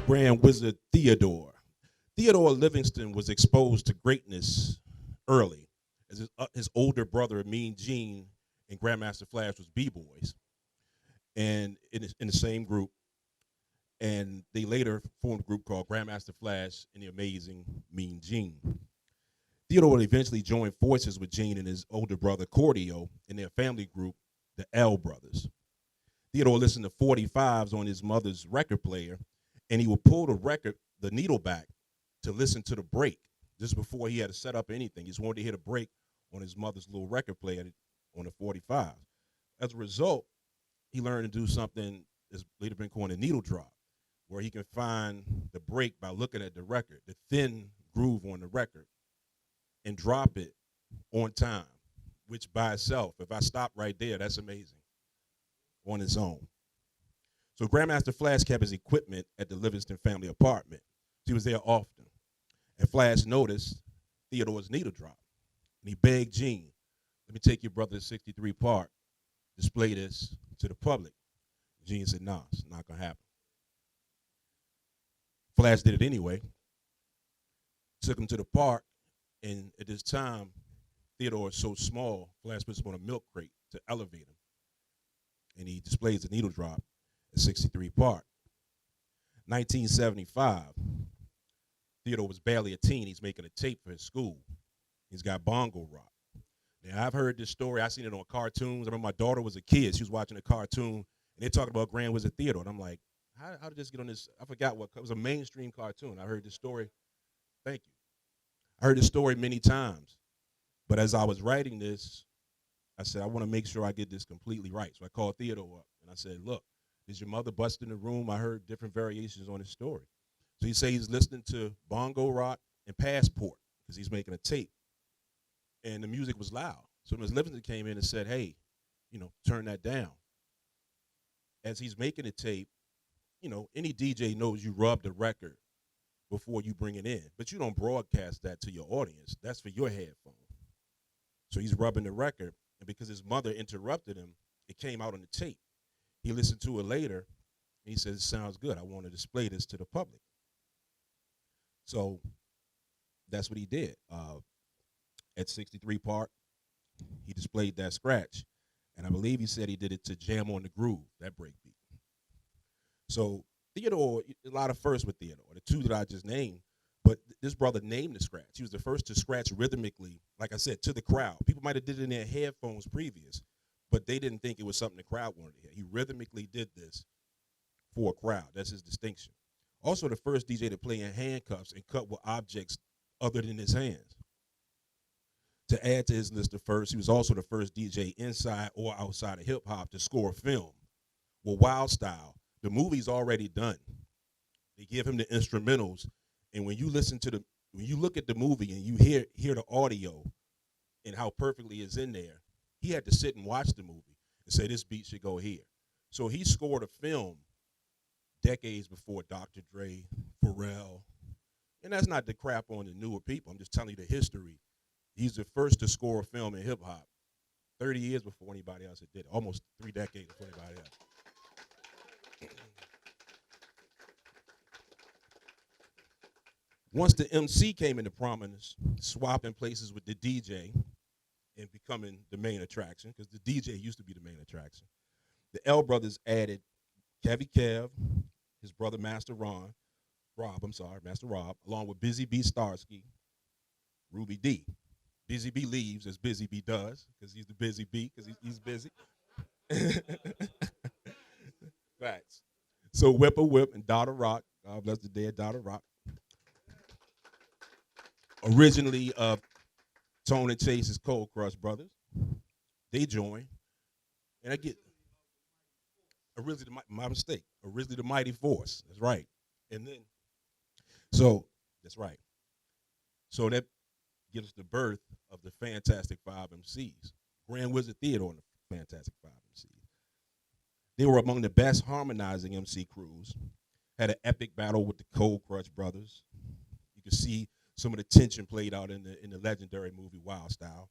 Grand Wizzard Theodore. Theodore Livingston was exposed to greatness early, as his older brother, Mean Gene, and Grandmaster Flash was B-boys, and in the same group. And they later formed a group called Grandmaster Flash and the Amazing Mean Gene. Theodore would eventually join forces with Gene and his older brother Cordio in their family group, the L Brothers. Theodore listened to 45s on his mother's record player, and he would pull the needle back to listen to the break just before he had to set up anything. He just wanted to hit a break on his mother's little record player on the 45. As a result, he learned to do something that's later been called a needle drop, where he can find the break by looking at the record, the thin groove on the record, and drop it on time, which by itself, if I stop right there, that's amazing on its own. So Grandmaster Flash kept his equipment at the Livingston family apartment. He was there often. And Flash noticed Theodore's needle drop. And he begged Gene, let me take your brother's 63 part, display this to the public. Gene said, nah, it's not gonna happen. Flash did it anyway. Took him to the park, and at this time, Theodore was so small, Flash puts him on a milk crate to elevate him. And he displays the needle drop at 63 part. 1975, Theodore was barely a teen. He's making a tape for his school. He's got bongo rock. Now, I've heard this story. I've seen it on cartoons. I remember my daughter was a kid. She was watching a cartoon, and they're talking about Grand Wizzard Theodore. And I'm like, how did this get on this? I forgot what. It was a mainstream cartoon. I heard this story. Thank you. I heard this story many times. But as I was writing this, I said, I want to make sure I get this completely right. So I called Theodore up, and I said, look, did your mother bust in the room? I heard different variations on his story. So he said he's listening to bongo rock and Passport because he's making a tape. And the music was loud. So Ms. Livingston came in and said, hey, turn that down. As he's making a tape, any DJ knows you rub the record before you bring it in, but you don't broadcast that to your audience. That's for your headphone. So he's rubbing the record, and because his mother interrupted him, it came out on the tape. He listened to it later, and he said, it sounds good. I want to display this to the public. So that's what he did. At 63 part, he displayed that scratch, and I believe he said he did it to Jam on the Groove, that break beat. So Theodore, a lot of firsts with Theodore, the two that I just named, but this brother named the scratch. He was the first to scratch rhythmically, like I said, to the crowd. People might have did it in their headphones previous, but they didn't think it was something the crowd wanted to hear. He rhythmically did this for a crowd. That's his distinction. Also the first DJ to play in handcuffs and cut with objects other than his hands. To add to his list of firsts, he was also the first DJ inside or outside of hip-hop to score a film with Wild Style. The movie's already done. They give him the instrumentals, and when you look at the movie and you hear the audio and how perfectly it's in there, he had to sit and watch the movie and say this beat should go here. So he scored a film decades before Dr. Dre, Pharrell, and that's not the crap on the newer people. I'm just telling you the history. He's the first to score a film in hip hop 30 years before anybody else had did it, almost 3 decades before anybody else. Once the MC came into prominence, swapping places with the DJ and becoming the main attraction, because the DJ used to be the main attraction, the L Brothers added Kevy Kev, his brother Master Rob, along with Busy B Starsky, Ruby D. Busy B leaves as Busy B does, because he's the busy B, because he's busy. Facts. So Whipper Whip and Dada Rock, God bless the dead Dada Rock. Originally Tone and Chase's Cold Crush brothers. They joined. And I get originally my mistake. Originally the Mighty Force. That's right. And then that's right. So that gives us the birth of the Fantastic Five MCs. Grand Wizzard Theodore and the Fantastic Five MCs. They were among the best harmonizing MC crews. Had an epic battle with the Cold Crush brothers. You can see some of the tension played out in the legendary movie Wild Style.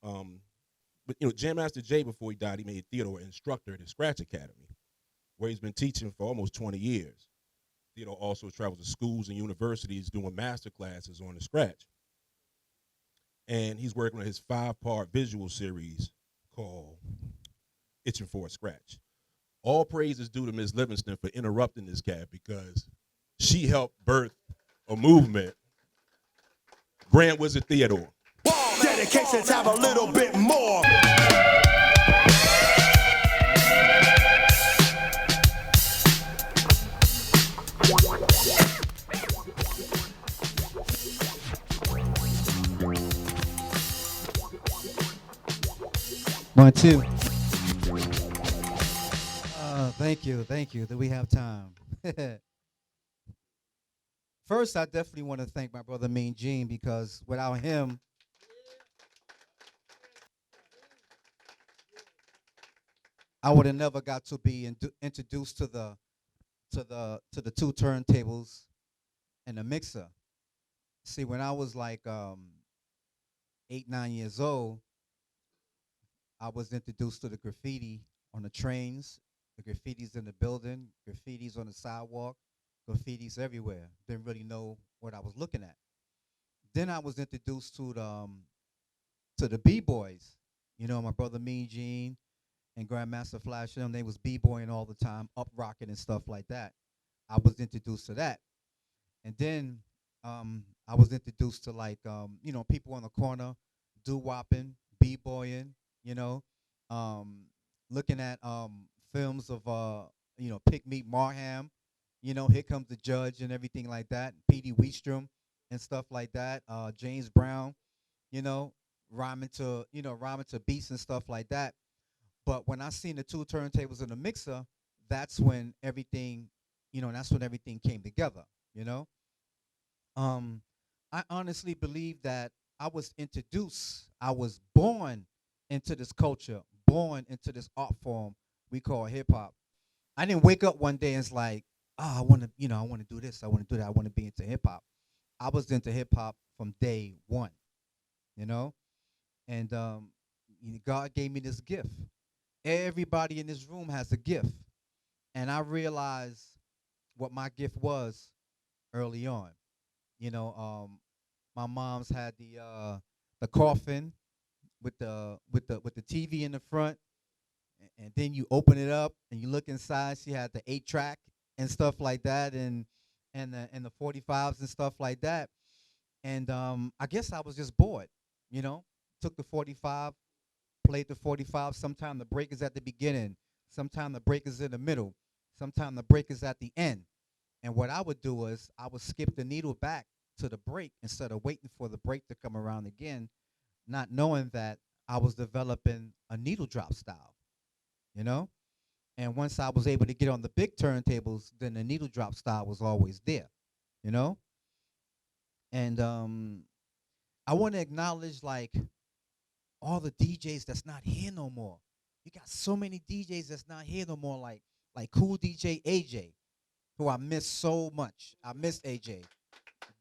But Jam Master Jay, before he died, he made Theodore an instructor at his Scratch Academy, where he's been teaching for almost 20 years. Theodore also travels to schools and universities doing master classes on the scratch. And he's working on his 5-part visual series called Itching for a Scratch. All praise is due to Ms. Livingston for interrupting this cat because she helped birth a movement. Grand Wizzard Theodore. Dedications have a little bit more. One, two. Thank you. Do we have time? First, I definitely want to thank my brother Mean Gene because without him, I would have never got to be introduced to the two turntables and the mixer. See, when I was like 8, 9 years old, I was introduced to the graffiti on the trains, the graffitis in the building, graffitis on the sidewalk, graffitis everywhere. Didn't really know what I was looking at. Then I was introduced to the B-boys. You know, my brother Mean Gene and Grandmaster Flash, them, they was B-boying all the time, up rocking and stuff like that. I was introduced to that. And then I was introduced to like, you know, people on the corner, doo-wopping, B-boying, you know, looking at films of, you know, Pick Meat Marham, you know, Here Comes the Judge and everything like that, P.D. Wheatstrom and stuff like that, James Brown, you know, rhyming to beats and stuff like that. But when I seen the two turntables in the mixer, that's when everything, you know, that's when everything came together, you know. I honestly believe that I was born into this culture, born into this art form we call hip hop. I didn't wake up one day and it's like, oh, I want to do this, I want to do that, I want to be into hip hop. I was into hip hop from day one, you know, and God gave me this gift. Everybody in this room has a gift, and I realized what my gift was early on. You know, my mom's had the coffin with the TV in the front, and then you open it up and you look inside. She had the 8-track and stuff like that, and the 45s and stuff like that. And I guess I was just bored, you know. Took the 45, played the 45. Sometimes the break is at the beginning, sometimes the break is in the middle, sometimes the break is at the end. And what I would do is I would skip the needle back to the break instead of waiting for the break to come around again, not knowing that I was developing a needle drop style, you know? And once I was able to get on the big turntables, then the needle drop style was always there, you know? And I want to acknowledge like all the DJs that's not here no more. You got so many DJs that's not here no more, like cool DJ AJ, who I miss so much. I miss AJ.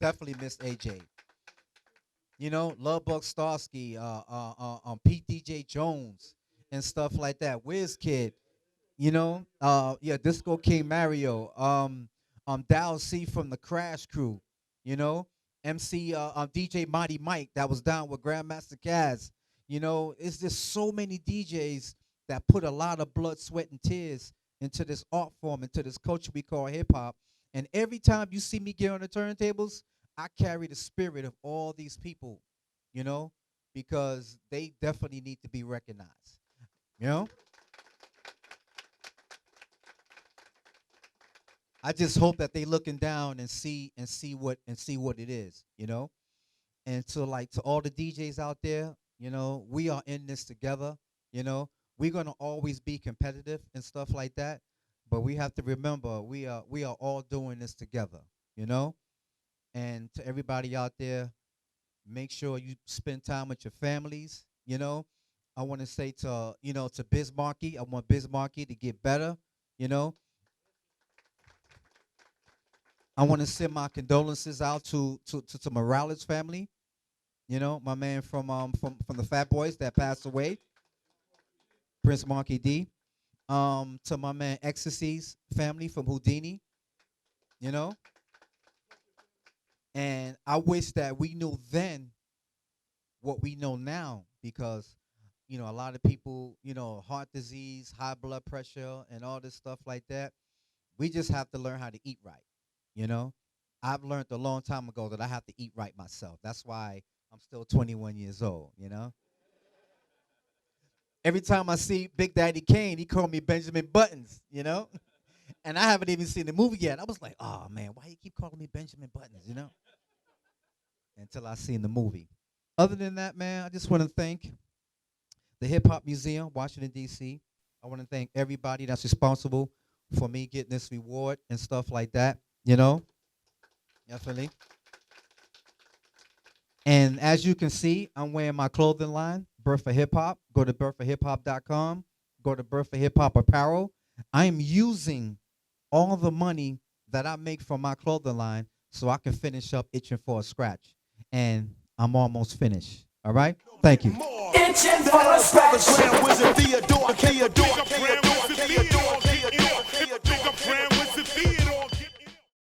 Definitely miss AJ. You know, Love Bug Starsky, Pete DJ Jones, and stuff like that. WizKid, you know, yeah, Disco King Mario, Dal C from the Crash Crew, you know, MC DJ Mighty Mike that was down with Grandmaster Caz. You know, it's just so many DJs that put a lot of blood, sweat, and tears into this art form, into this culture we call hip hop. And every time you see me get on the turntables, I carry the spirit of all these people, you know, because they definitely need to be recognized. You know? I just hope that they looking down and see what it is, you know? And to all the DJs out there, you know, we are in this together, you know. We're gonna always be competitive and stuff like that, but we have to remember we are all doing this together, you know. And to everybody out there, make sure you spend time with your families, you know. I want to say to Bismarcky, I want Bismarcky to get better, you know. I want to send my condolences out to Morales' family, you know, my man from the Fat Boys that passed away, Prince Marky D. To my man Ecstasy's family from Houdini. you know. And I wish that we knew then what we know now, because a lot of people, heart disease, high blood pressure, and all this stuff like that. We just have to learn how to eat right. You know, I've learned a long time ago that I have to eat right myself. That's why I'm still 21 years old. Every time I see Big Daddy Kane, he called me Benjamin Buttons. And I haven't even seen the movie yet. I was like, oh man, why you keep calling me Benjamin Buttons? Until I seen the movie. Other than that, man, I just want to thank the Hip Hop Museum, Washington, D.C. I want to thank everybody that's responsible for me getting this reward and stuff like that, definitely. And as you can see, I'm wearing my clothing line, Birth for Hip Hop. Go to birthforhiphop.com. Go to Birth for Hip Hop Apparel. I am using all the money that I make from my clothing line so I can finish up Itching for a Scratch. And I'm almost finished. All right? Thank you. Itching for a scratch. Grand Wizzard Theodore.